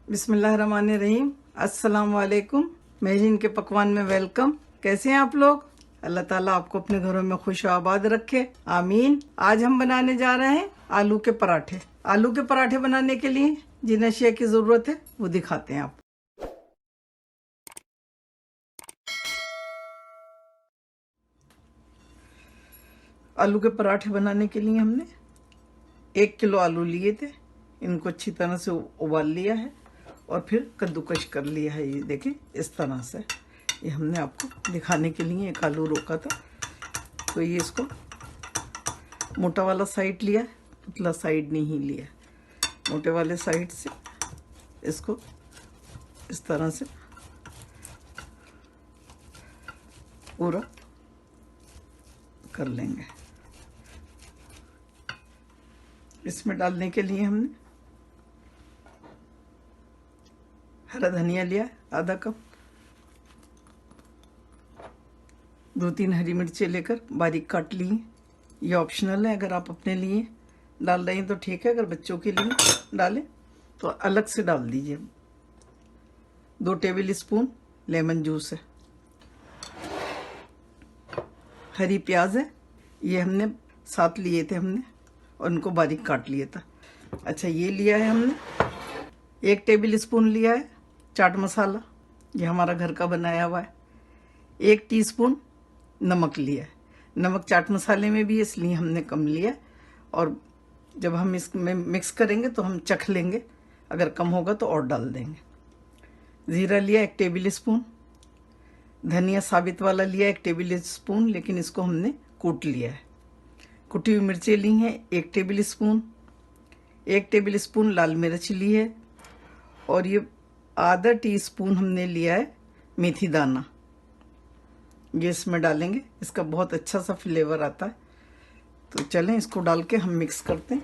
बिस्मिल्लाहिर्रहमानिर्रहीम। अस्सलाम वालेकुम। मेहरीन के पकवान में वेलकम। कैसे हैं आप लोग? अल्लाह ताला आपको अपने घरों में खुश आबाद रखे, आमीन। आज हम बनाने जा रहे हैं आलू के पराठे। आलू के पराठे बनाने के लिए जिन अशिया की ज़रूरत है वो दिखाते हैं आप। आलू के पराठे बनाने के लिए हमने 1 किलो आलू लिए थे। इनको अच्छी तरह से उबाल लिया है और फिर कद्दूकश कर लिया है। ये देखें, इस तरह से। ये हमने आपको दिखाने के लिए एक आलू रोका था। तो ये इसको मोटा वाला साइड लिया है, पतला साइड नहीं लिया। मोटे वाले साइड से इसको इस तरह से पूरा कर लेंगे। इसमें डालने के लिए हमने हरा धनिया लिया आधा कप, 2-3 हरी मिर्चें लेकर बारीक काट ली। ये ऑप्शनल है, अगर आप अपने लिए डाल रहे हैं तो ठीक है, अगर बच्चों के लिए डालें तो अलग से डाल दीजिए। 2 टेबल स्पून लेमन जूस है। हरी प्याज है, ये हमने 7 लिए थे हमने और उनको बारीक काट लिया था। अच्छा, ये लिया है हमने 1 टेबल स्पून लिया है चाट मसाला, ये हमारा घर का बनाया हुआ है। 1 टीस्पून नमक लिया है। नमक चाट मसाले में भी है, इसलिए हमने कम लिया। और जब हम इसमें मिक्स करेंगे तो हम चख लेंगे, अगर कम होगा तो और डाल देंगे। ज़ीरा लिया 1 टेबल स्पून। धनिया साबित वाला लिया 1 टेबल स्पून, लेकिन इसको हमने कूट लिया है। कुटी हुई मिर्चें ली हैं 1 टेबल स्पून। 1 टेबल स्पून लाल मिर्च ली है और ये आधा टीस्पून हमने लिया है मेथी दाना। ये इसमें डालेंगे, इसका बहुत अच्छा सा फ्लेवर आता है। तो चलें इसको डाल के हम मिक्स करते हैं।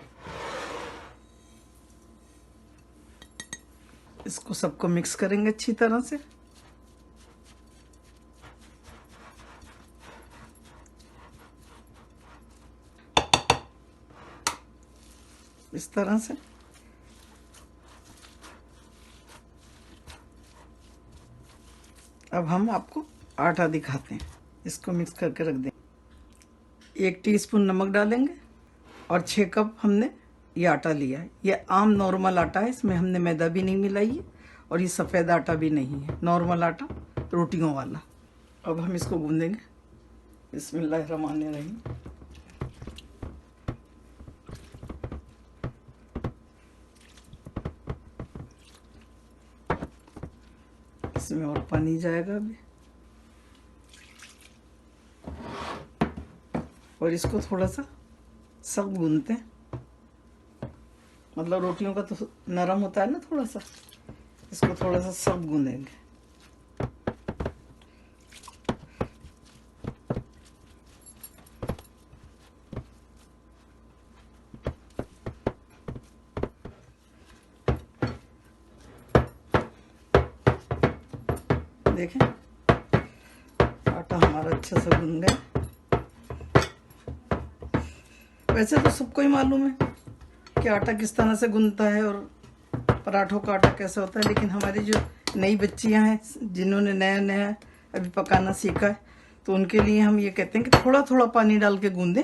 इसको सबको मिक्स करेंगे अच्छी तरह से। इस तरह से अब हम आपको आटा दिखाते हैं। इसको मिक्स करके रख दें। 1 टीस्पून नमक डालेंगे और 6 कप हमने ये आटा लिया है। ये आम नॉर्मल आटा है, इसमें हमने मैदा भी नहीं मिलाई है और ये सफ़ेद आटा भी नहीं है, नॉर्मल आटा रोटियों वाला। अब हम इसको गूंदेंगे। बिस्मिल्लाहिर्रहमानिर्रहीम। इसमें और पानी जाएगा अभी, और इसको थोड़ा सा सख्त गूंदते हैं। मतलब रोटियों का तो नरम होता है ना थोड़ा सा, इसको थोड़ा सा सख्त गूंदेंगे। देखें, आटा हमारा अच्छा से गूंद गया। वैसे तो सबको ही मालूम है कि आटा किस तरह से गूंदता है और पराठों का आटा कैसा होता है, लेकिन हमारी जो नई बच्चियां हैं जिन्होंने नया नया अभी पकाना सीखा है, तो उनके लिए हम ये कहते हैं कि थोड़ा थोड़ा पानी डाल के गूंदें।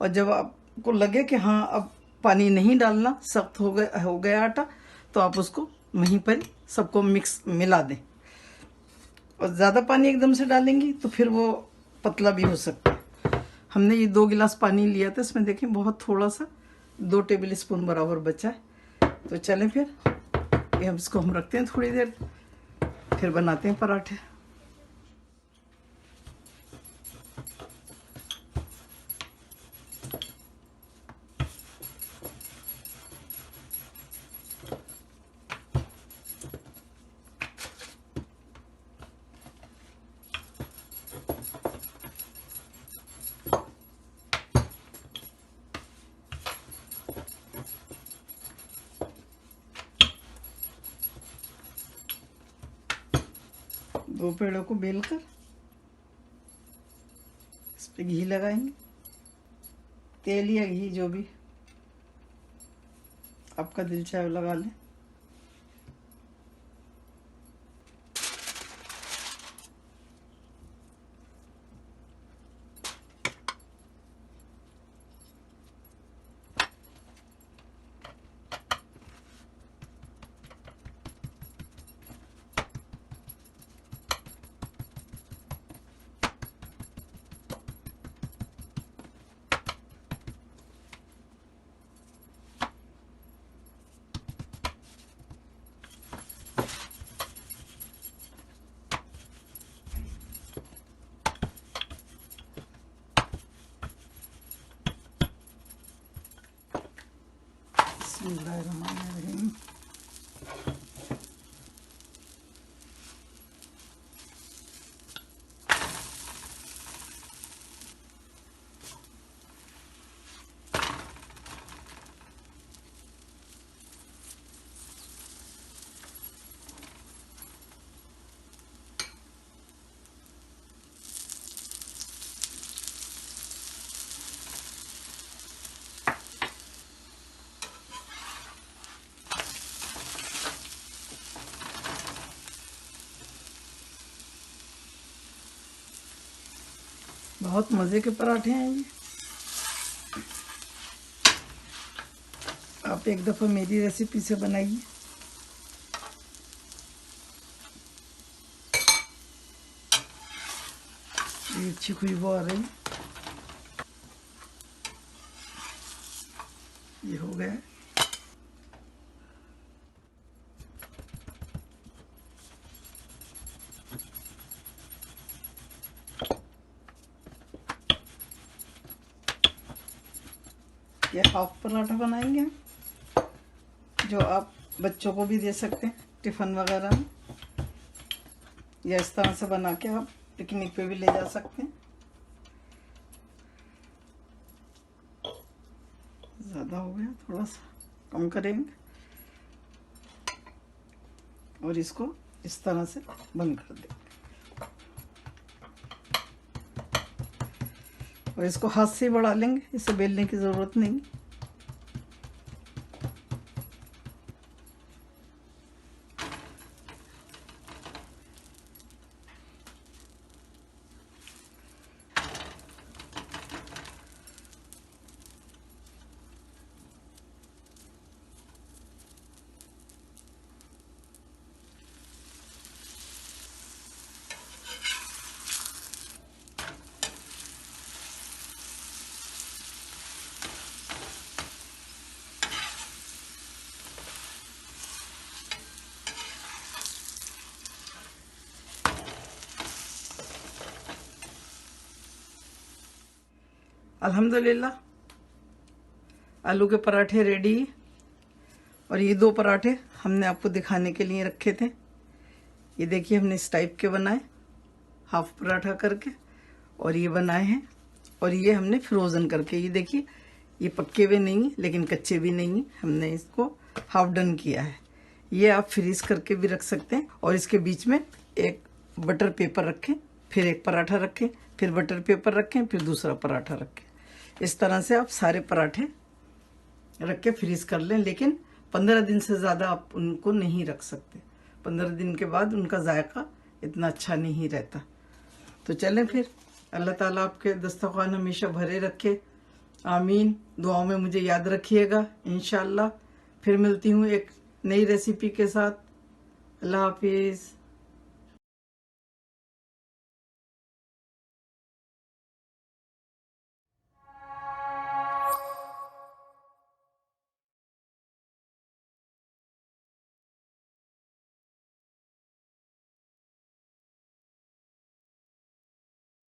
और जब आपको लगे कि हाँ अब पानी नहीं डालना, सख्त हो गया आटा, तो आप उसको वहीं पर सबको मिक्स मिला दें। और ज़्यादा पानी एकदम से डालेंगी तो फिर वो पतला भी हो सकता है। हमने ये 2 गिलास पानी लिया था, इसमें देखें बहुत थोड़ा सा 2 टेबल स्पून बराबर बचा है। तो चलें फिर ये हम इसको हम रखते हैं थोड़ी देर, फिर बनाते हैं पराठे। दो पेड़ों को बेलकर इस पे घी लगाएंगे, तेल या घी जो भी आपका दिल चाहे लगा लें। बिस्मिल्लाहिर्रहमानिर्रहीम। बहुत मज़े के पराठे हैं ये। आप एक दफ़ा मेरी रेसिपी से बनाइए। ये अच्छी खुशबू आ रही। ये हो गया। ये हाफ पराठा बनाएंगे जो आप बच्चों को भी दे सकते हैं टिफ़िन वगैरह में, या इस तरह से बना के आप पिकनिक पे भी ले जा सकते हैं। ज़्यादा हो गया, थोड़ा सा कम करेंगे और इसको इस तरह से बंद कर देंगे और इसको हाथ से ही बढ़ा लेंगे, इसे बेलने की ज़रूरत नहीं। अल्हम्दुलिल्लाह आलू के पराठे रेडी। और ये 2 पराठे हमने आपको दिखाने के लिए रखे थे। ये देखिए हमने इस टाइप के बनाए, हाफ पराठा करके, और ये बनाए हैं। और ये हमने फ्रोज़न करके, ये देखिए ये पक्के हुए नहीं है लेकिन कच्चे भी नहीं है, हमने इसको हाफ डन किया है। ये आप फ्रीज करके भी रख सकते हैं और इसके बीच में एक बटर पेपर रखें, फिर एक पराठा रखें, फिर बटर पेपर रखें, फिर दूसरा पराठा रखें। इस तरह से आप सारे पराठे रख के फ्रीज कर लें, लेकिन 15 दिन से ज़्यादा आप उनको नहीं रख सकते। 15 दिन के बाद उनका जायका इतना अच्छा नहीं रहता। तो चलें फिर, अल्लाह ताला आपके दस्तरखान हमेशा भरे रखे, आमीन। दुआओं में मुझे याद रखिएगा। इंशाअल्लाह फिर मिलती हूँ एक नई रेसिपी के साथ। अल्लाह हाफिज़।